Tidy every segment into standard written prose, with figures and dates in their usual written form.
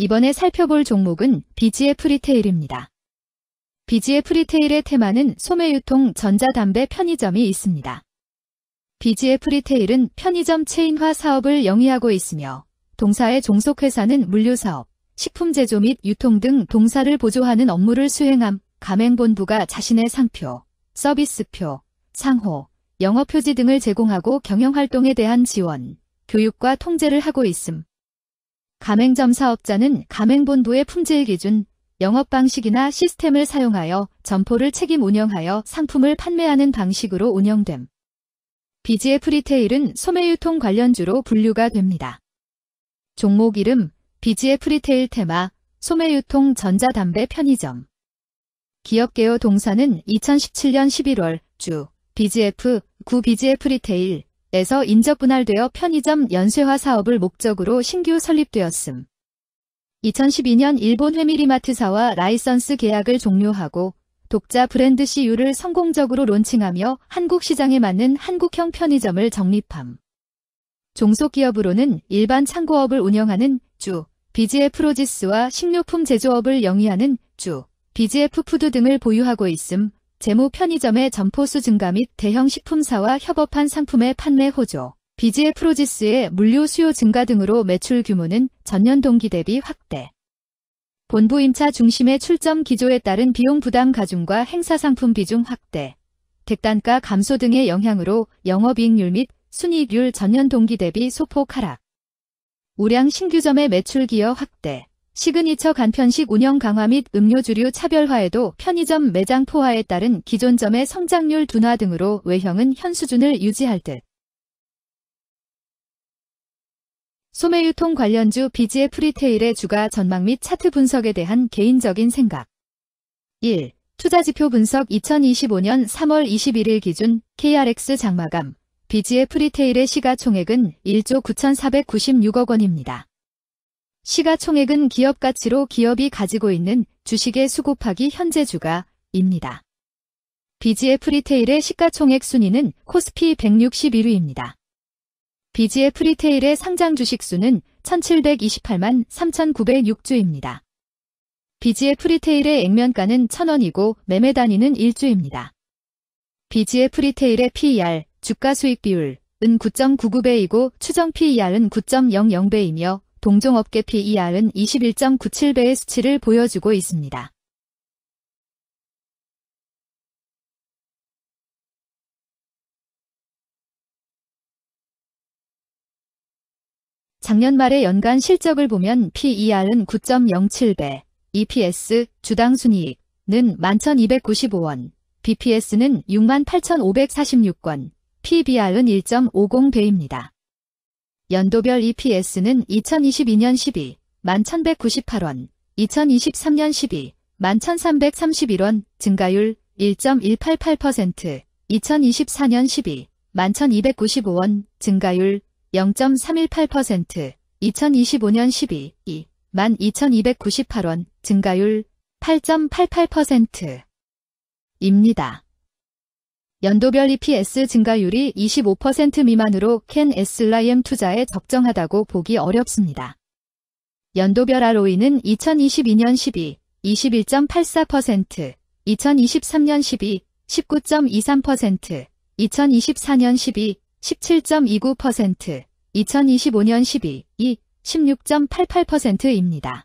이번에 살펴볼 종목은 BGF 리테일입니다. BGF 리테일의 테마는 소매유통, 전자담배, 편의점이 있습니다. BGF 리테일은 편의점 체인화 사업을 영위하고 있으며 동사의 종속회사는 물류사업, 식품제조 및 유통 등 동사를 보조하는 업무를 수행함. 가맹본부가 자신의 상표, 서비스표, 상호, 영업표지 등을 제공하고 경영활동에 대한 지원, 교육과 통제를 하고 있음. 가맹점 사업자는 가맹본부의 품질 기준, 영업방식이나 시스템을 사용하여 점포를 책임 운영하여 상품을 판매하는 방식으로 운영됨. BGF 리테일은 소매유통 관련주로 분류가 됩니다. 종목 이름, BGF 리테일 테마, 소매유통, 전자담배, 편의점. 기업개요 동사는 2017년 11월 주 BGF, 구 BGF 리테일에서 인적 분할되어 편의점 연쇄화 사업을 목적으로 신규 설립되었음. 2012년 일본 회미리마트사와 라이선스 계약을 종료하고 독자 브랜드 CU를 성공적으로 론칭하며 한국 시장에 맞는 한국형 편의점을 정립함. 종속기업으로는 일반 창고업을 운영하는 주 BGF 로지스와 식료품 제조업을 영위하는 주 BGF 푸드 등을 보유하고 있음. 재무 편의점의 점포수 증가 및 대형 식품사와 협업한 상품의 판매 호조, BGF 로지스의 물류 수요 증가 등으로 매출 규모는 전년 동기 대비 확대. 본부 임차 중심의 출점 기조에 따른 비용 부담 가중과 행사 상품 비중 확대, 객단가 감소 등의 영향으로 영업이익률 및 순이익률 전년 동기 대비 소폭 하락. 우량 신규점의 매출 기여 확대, 시그니처 간편식 운영 강화 및 음료주류 차별화에도 편의점 매장 포화에 따른 기존점의 성장률 둔화 등으로 외형은 현 수준을 유지할 듯. 소매유통 관련주 BGF 리테일의 주가 전망 및 차트 분석에 대한 개인적인 생각. 1. 투자지표 분석 2025년 3월 21일 기준 KRX 장마감 BGF 리테일의 시가총액은 1조 9,496억 원입니다. 시가총액은 기업가치로 기업이 가지고 있는 주식의 수 곱하기 현재 주가입니다. BGF 리테일의 시가총액 순위는 코스피 161위입니다. BGF 리테일의 상장 주식 수는 1728만 3,906주입니다. BGF 리테일의 액면가는 1,000원이고 매매 단위는 1주입니다. BGF 리테일의 PER, 주가 수익 비율은 9.99배이고 추정 PER은 9.00배이며 동종업계 PER은 21.97배의 수치를 보여주고 있습니다. 작년 말의 연간 실적을 보면 PER은 9.07배, EPS, 주당 순이익은 11,295원, BPS는 68,546원, PBR은 1.50배입니다. 연도별 EPS는 2022년 12, 11,198원, 2023년 12, 11,331원, 증가율 1.188%, 2024년 12, 11,295원, 증가율 0.318%, 2025년 12, 12,298원, 증가율 8.88%입니다. 연도별 EPS 증가율이 25% 미만으로 캔 SLIM 투자에 적정하다고 보기 어렵습니다. 연도별 ROE는 2022년 12, 21.84%, 2023년 12, 19.23%, 2024년 12, 17.29%, 2025년 12, 16.88%입니다.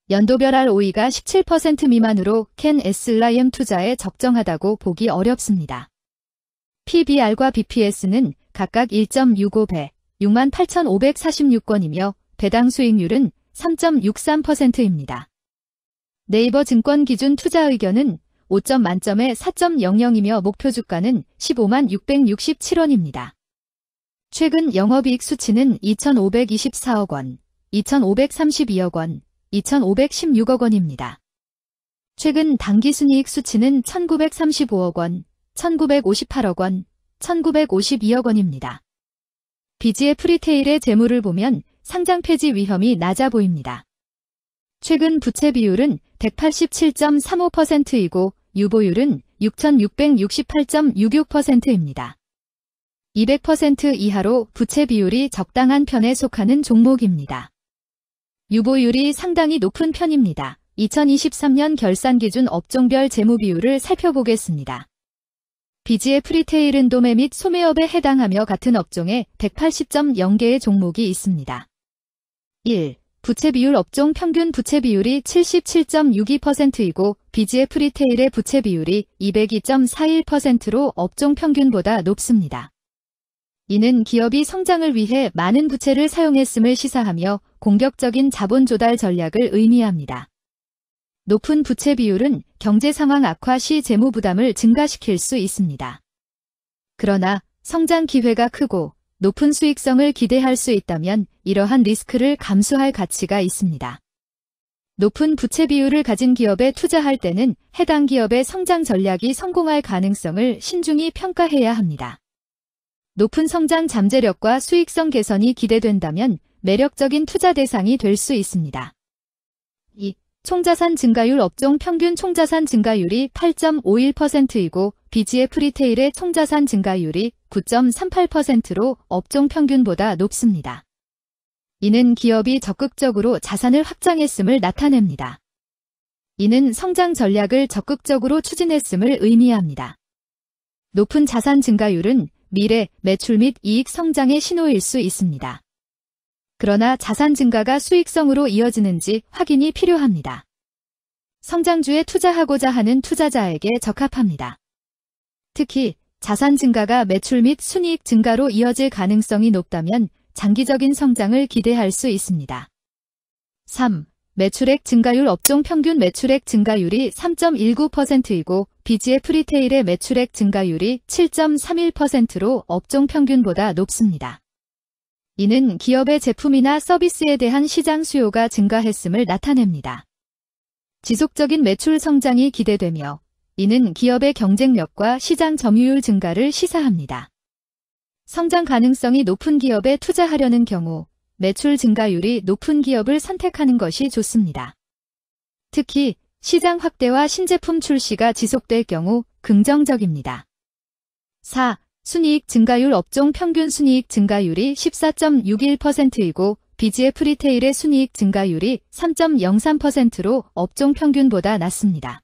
연도별 ROE가 17% 미만으로 캔 SLIM 투자에 적정하다고 보기 어렵습니다. PBR과 BPS는 각각 1.65배, 68,546원이며 배당 수익률은 3.63%입니다. 네이버 증권 기준 투자 의견은 5점 만점에 4.00이며 목표 주가는 15만 667원입니다. 최근 영업이익 수치는 2,524억 원, 2,532억 원, 2,516억 원입니다. 최근 당기순이익 수치는 1,935억 원, 1,958억 원, 1,952억 원입니다. BGF 리테일의 재물을 보면 상장 폐지 위험이 낮아 보입니다. 최근 부채 비율은 187.35%이고 유보율은 6,668.66%입니다. 200% 이하로 부채 비율이 적당한 편에 속하는 종목입니다. 유보율이 상당히 높은 편입니다. 2023년 결산 기준 업종별 재무 비율을 살펴보겠습니다. BGF 리테일은 도매 및 소매업에 해당하며 같은 업종에 180.0개의 종목이 있습니다. 1. 부채 비율 업종 평균 부채 비율이 77.62%이고 BGF 리테일의 부채 비율이 202.41%로 업종 평균보다 높습니다. 이는 기업이 성장을 위해 많은 부채를 사용했음을 시사하며 공격적인 자본 조달 전략을 의미합니다. 높은 부채 비율은 경제 상황 악화 시 재무 부담을 증가시킬 수 있습니다. 그러나 성장 기회가 크고 높은 수익성을 기대할 수 있다면 이러한 리스크를 감수할 가치가 있습니다. 높은 부채 비율을 가진 기업에 투자할 때는 해당 기업의 성장 전략이 성공할 가능성을 신중히 평가해야 합니다. 높은 성장 잠재력과 수익성 개선이 기대된다면 매력적인 투자 대상이 될 수 있습니다. 2. 총자산 증가율 업종 평균 총자산 증가율이 8.51%이고 BGF 리테일의 총자산 증가율이 9.38%로 업종 평균보다 높습니다. 이는 기업이 적극적으로 자산을 확장했음을 나타냅니다. 이는 성장 전략을 적극적으로 추진했음을 의미합니다. 높은 자산 증가율은 미래, 매출 및 이익 성장의 신호일 수 있습니다. 그러나 자산 증가가 수익성으로 이어지는지 확인이 필요합니다. 성장주에 투자하고자 하는 투자자에게 적합합니다. 특히 자산 증가가 매출 및 순이익 증가로 이어질 가능성이 높다면 장기적인 성장을 기대할 수 있습니다. 3. 매출액 증가율 업종 평균 매출액 증가율이 3.19%이고 BGF 리테일의 매출액 증가율이 7.31%로 업종 평균보다 높습니다. 이는 기업의 제품이나 서비스에 대한 시장 수요가 증가했음을 나타냅니다. 지속적인 매출 성장이 기대되며 이는 기업의 경쟁력과 시장 점유율 증가를 시사합니다. 성장 가능성이 높은 기업에 투자하려는 경우 매출 증가율이 높은 기업을 선택하는 것이 좋습니다. 특히 시장 확대와 신제품 출시가 지속될 경우 긍정적입니다. 4. 순이익 증가율 업종 평균 순이익 증가율이 14.61%이고 BGF 리테일의 순이익 증가율이 3.03%로 업종 평균보다 낮습니다.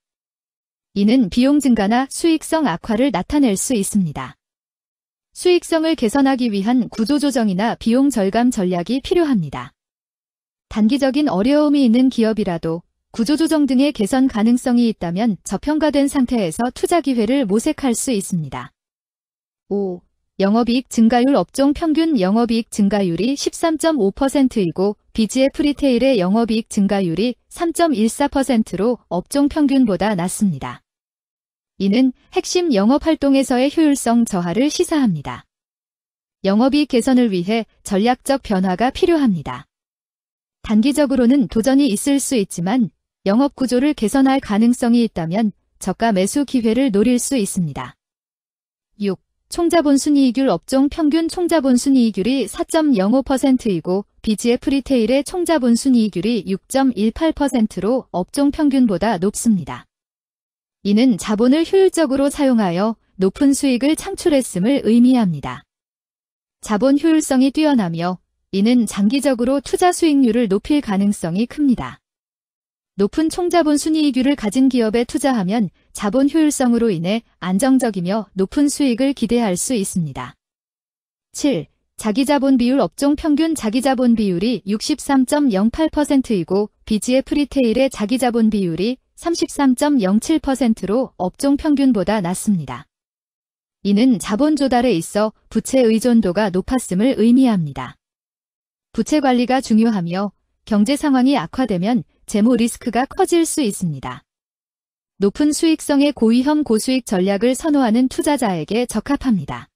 이는 비용 증가나 수익성 악화를 나타낼 수 있습니다. 수익성을 개선하기 위한 구조조정이나 비용 절감 전략이 필요합니다. 단기적인 어려움이 있는 기업이라도 구조조정 등의 개선 가능성이 있다면 저평가된 상태에서 투자 기회를 모색할 수 있습니다. 5. 영업이익 증가율 업종 평균 영업이익 증가율이 13.5%이고 BGF 리테일의 영업이익 증가율이 3.14%로 업종 평균보다 낮습니다. 이는 핵심 영업활동에서의 효율성 저하를 시사합니다. 영업이익 개선을 위해 전략적 변화가 필요합니다. 단기적으로는 도전이 있을 수 있지만 영업 구조를 개선할 가능성이 있다면 저가 매수 기회를 노릴 수 있습니다. 6. 총자본 순이익률 업종 평균 총자본 순이익률이 4.05%이고 BGF 리테일의 총자본 순이익률이 6.18%로 업종 평균보다 높습니다. 이는 자본을 효율적으로 사용하여 높은 수익을 창출했음을 의미합니다. 자본 효율성이 뛰어나며 이는 장기적으로 투자 수익률을 높일 가능성이 큽니다. 높은 총자본 순이익률을 가진 기업에 투자하면 자본 효율성으로 인해 안정적이며 높은 수익을 기대할 수 있습니다. 7. 자기자본 비율 업종 평균 자기자본 비율이 63.08%이고 BGF 리테일의 자기자본 비율이 33.07%로 업종 평균보다 낮습니다. 이는 자본 조달에 있어 부채 의존도가 높았음을 의미합니다. 부채 관리가 중요하며 경제 상황이 악화되면 재무 리스크가 커질 수 있습니다. 높은 수익성의 고위험 고수익 전략을 선호하는 투자자에게 적합합니다.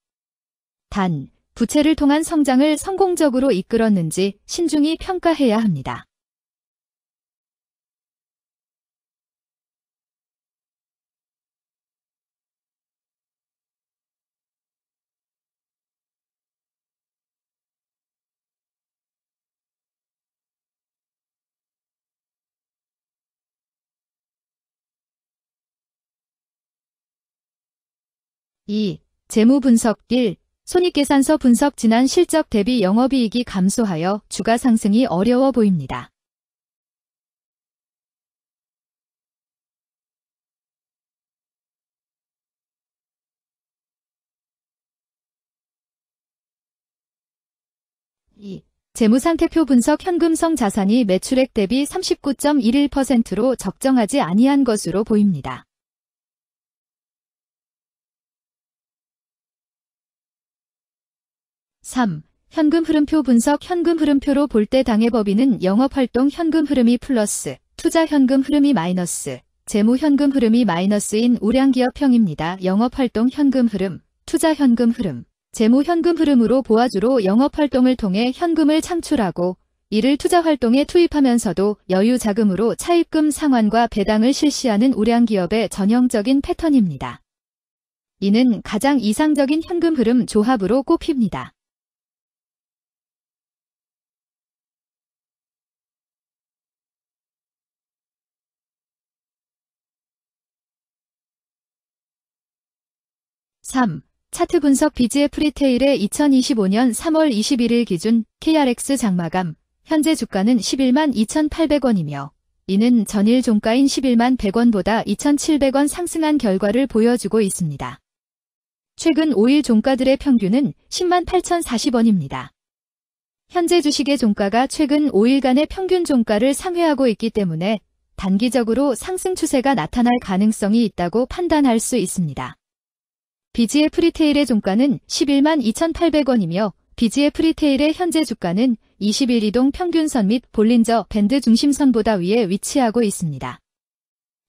단, 부채를 통한 성장을 성공적으로 이끌었는지 신중히 평가해야 합니다. (2) 재무 분석 1. 손익계산서 분석 지난 실적 대비 영업이익이 감소하여 주가 상승이 어려워 보입니다. 2. 재무상태표 분석 현금성 자산이 매출액 대비 39.11%로 적정하지 아니한 것으로 보입니다. 3. 현금 흐름표 분석 현금 흐름표로 볼 때 당해법인은 영업활동 현금 흐름이 플러스, 투자 현금 흐름이 마이너스, 재무 현금 흐름이 마이너스인 우량기업형입니다. 영업활동 현금 흐름, 투자 현금 흐름, 재무 현금 흐름으로 보아주로 영업활동을 통해 현금을 창출하고 이를 투자활동에 투입하면서도 여유 자금으로 차입금 상환과 배당을 실시하는 우량기업의 전형적인 패턴입니다. 이는 가장 이상적인 현금 흐름 조합으로 꼽힙니다. (3) 차트 분석 BGF 리테일의 2025년 3월 21일 기준 KRX 장마감, 현재 주가는 11만 2,800원이며 이는 전일 종가인 11만 100원보다 2,700원 상승한 결과를 보여주고 있습니다. 최근 5일 종가들의 평균은 10만 8,040원입니다. 현재 주식의 종가가 최근 5일간의 평균 종가를 상회하고 있기 때문에 단기적으로 상승 추세가 나타날 가능성이 있다고 판단할 수 있습니다. BGF 리테일의 종가는 11만 2,800원이며 BGF 리테일의 현재 주가는 20일 이동 평균선 및 볼린저 밴드 중심선보다 위에 위치하고 있습니다.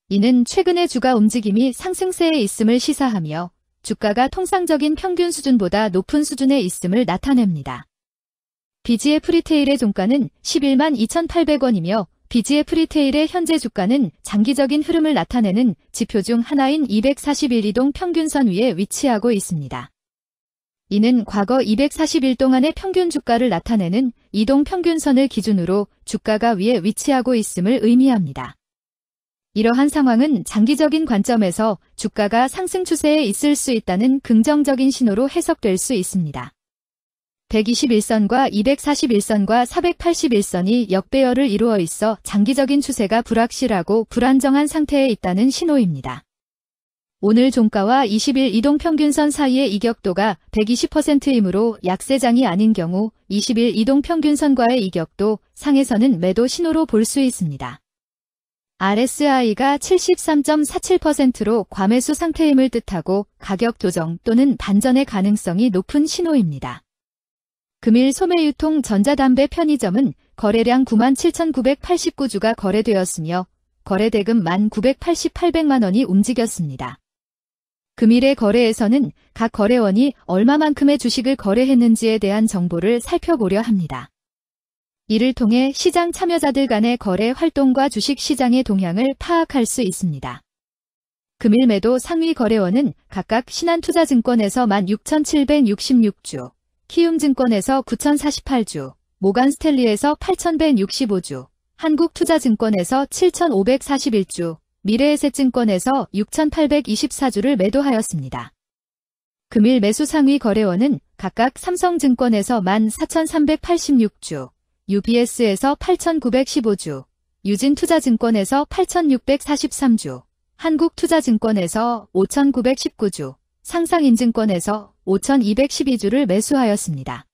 이는 최근의 주가 움직임이 상승세에 있음을 시사하며 주가가 통상적인 평균 수준보다 높은 수준에 있음을 나타냅니다. BGF 리테일의 종가는 11만 2,800원이며 BGF 리테일의 현재 주가는 장기적인 흐름을 나타내는 지표 중 하나인 241 이동 평균선 위에 위치하고 있습니다. 이는 과거 240일 동안의 평균 주가를 나타내는 이동 평균선을 기준으로 주가가 위에 위치하고 있음을 의미합니다. 이러한 상황은 장기적인 관점에서 주가가 상승 추세에 있을 수 있다는 긍정적인 신호로 해석될 수 있습니다. 121선과 241선과 481선이 역배열을 이루어 있어 장기적인 추세가 불확실하고 불안정한 상태에 있다는 신호입니다. 오늘 종가와 20일 이동평균선 사이의 이격도가 120%이므로 약세장이 아닌 경우 20일 이동평균선과의 이격도 상에서는 매도 신호로 볼 수 있습니다. RSI가 73.47%로 과매수 상태임을 뜻하고 가격 조정 또는 반전의 가능성이 높은 신호입니다. 금일 소매유통 전자담배 편의점은 거래량 97,989주가 거래되었으며 거래대금 1,988만 원이 움직였습니다. 금일의 거래에서는 각 거래원이 얼마만큼의 주식을 거래했는지에 대한 정보를 살펴보려 합니다. 이를 통해 시장 참여자들 간의 거래 활동과 주식 시장의 동향을 파악할 수 있습니다. 금일 매도 상위 거래원은 각각 신한투자증권에서 16,766주, 키움증권에서 9,048주, 모간스탠리에서 8,165주, 한국투자증권에서 7,541주, 미래에셋증권에서 6,824주를 매도하였습니다. 금일 매수 상위 거래원은 각각 삼성증권에서 14,386주, UBS에서 8,915주, 유진투자증권에서 8,643주, 한국투자증권에서 5,919주, 상상인증권에서 5,212주를 매수하였습니다.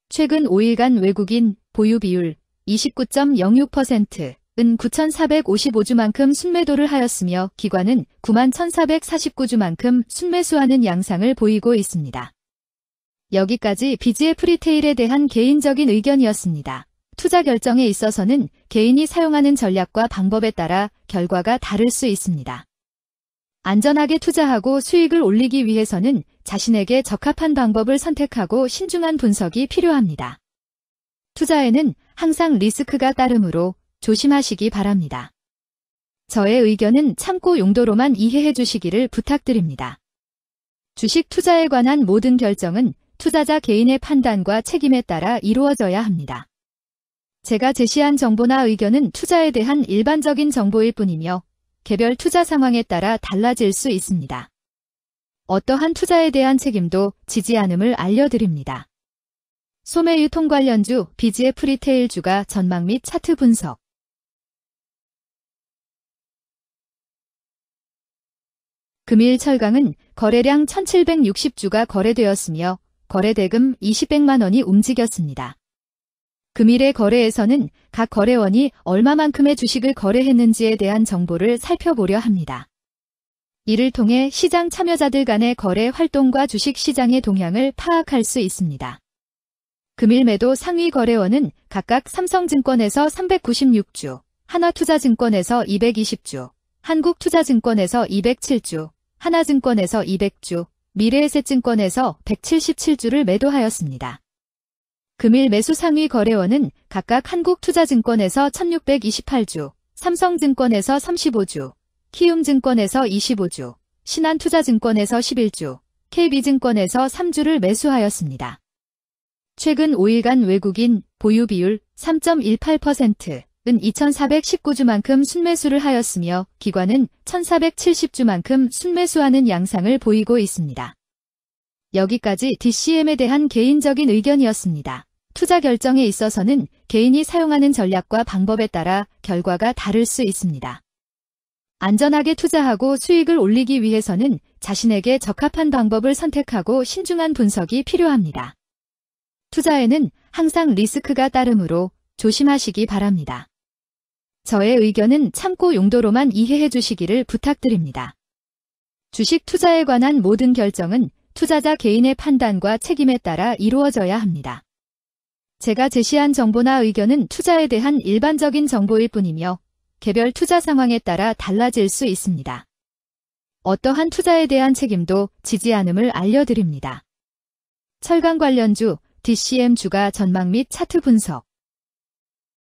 최근 5일간 외국인 보유 비율 29.06%은 9,455주만큼 순매도를 하였으며 기관은 91,449주만큼 순매수하는 양상을 보이고 있습니다. 여기까지 BGF 리테일에 대한 개인적인 의견이었습니다. 투자 결정에 있어서는 개인이 사용하는 전략과 방법에 따라 결과가 다를 수 있습니다. 안전하게 투자하고 수익을 올리기 위해서는 자신에게 적합한 방법을 선택하고 신중한 분석이 필요합니다. 투자에는 항상 리스크가 따르므로 조심하시기 바랍니다. 저의 의견은 참고 용도로만 이해해 주시기를 부탁드립니다. 주식 투자에 관한 모든 결정은 투자자 개인의 판단과 책임에 따라 이루어져야 합니다. 제가 제시한 정보나 의견은 투자에 대한 일반적인 정보일 뿐이며 개별 투자 상황에 따라 달라질 수 있습니다. 어떠한 투자에 대한 책임도 지지 않음을 알려드립니다. 소매유통 관련주 BGF 리테일주가 전망 및 차트 분석. 금일 철강은 거래량 1,760주가 거래되었으며 거래대금 2,100만 원이 움직였습니다. 금일의 거래에서는 각 거래원이 얼마만큼의 주식을 거래했는지에 대한 정보를 살펴보려 합니다. 이를 통해 시장 참여자들 간의 거래 활동과 주식 시장의 동향을 파악할 수 있습니다. 금일 매도 상위 거래원은 각각 삼성증권에서 396주, 한화투자증권에서 220주, 한국투자증권에서 207주, 하나증권에서 200주, 미래에셋증권에서 177주를 매도하였습니다. 금일 매수 상위 거래원은 각각 한국투자증권에서 1628주, 삼성증권에서 35주, 키움증권에서 25주, 신한투자증권에서 11주, KB증권에서 3주를 매수하였습니다. 최근 5일간 외국인 보유 비율 3.18%은 2419주만큼 순매수를 하였으며 기관은 1470주만큼 순매수하는 양상을 보이고 있습니다. 여기까지 DCM에 대한 개인적인 의견이었습니다. 투자 결정에 있어서는 개인이 사용하는 전략과 방법에 따라 결과가 다를 수 있습니다. 안전하게 투자하고 수익을 올리기 위해서는 자신에게 적합한 방법을 선택하고 신중한 분석이 필요합니다. 투자에는 항상 리스크가 따르므로 조심하시기 바랍니다. 저의 의견은 참고 용도로만 이해해 주시기를 부탁드립니다. 주식 투자에 관한 모든 결정은 투자자 개인의 판단과 책임에 따라 이루어져야 합니다. 제가 제시한 정보나 의견은 투자에 대한 일반적인 정보일 뿐이며 개별 투자 상황에 따라 달라질 수 있습니다. 어떠한 투자에 대한 책임도 지지 않음을 알려드립니다. 철강 관련주, DCM 주가 전망 및 차트 분석